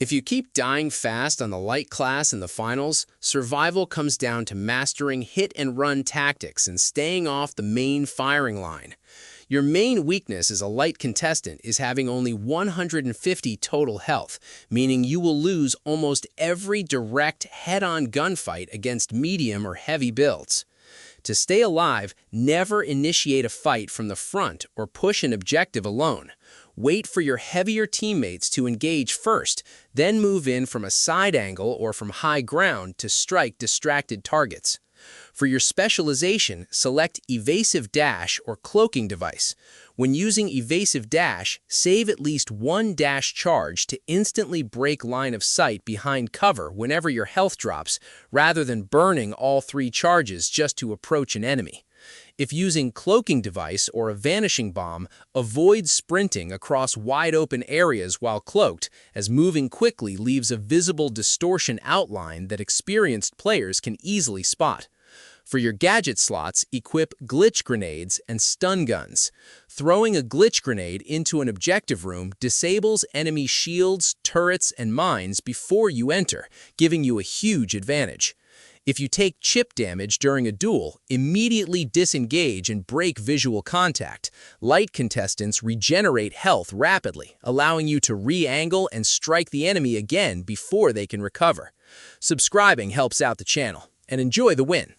If you keep dying fast on the light class in the finals, survival comes down to mastering hit-and-run tactics and staying off the main firing line. Your main weakness as a light contestant is having only 150 total health, meaning you will lose almost every direct head-on gunfight against medium or heavy builds. To stay alive, never initiate a fight from the front or push an objective alone. Wait for your heavier teammates to engage first, then move in from a side angle or from high ground to strike distracted targets. For your specialization, select evasive dash or cloaking device. When using evasive dash, save at least one dash charge to instantly break line of sight behind cover whenever your health drops, rather than burning all 3 charges just to approach an enemy. If using cloaking device or a vanishing bomb, avoid sprinting across wide-open areas while cloaked, as moving quickly leaves a visible distortion outline that experienced players can easily spot. For your gadget slots, equip glitch grenades and stun guns. Throwing a glitch grenade into an objective room disables enemy shields, turrets, and mines before you enter, giving you a huge advantage. If you take chip damage during a duel, immediately disengage and break visual contact. Light contestants regenerate health rapidly, allowing you to re-angle and strike the enemy again before they can recover. Subscribing helps out the channel, and enjoy the win!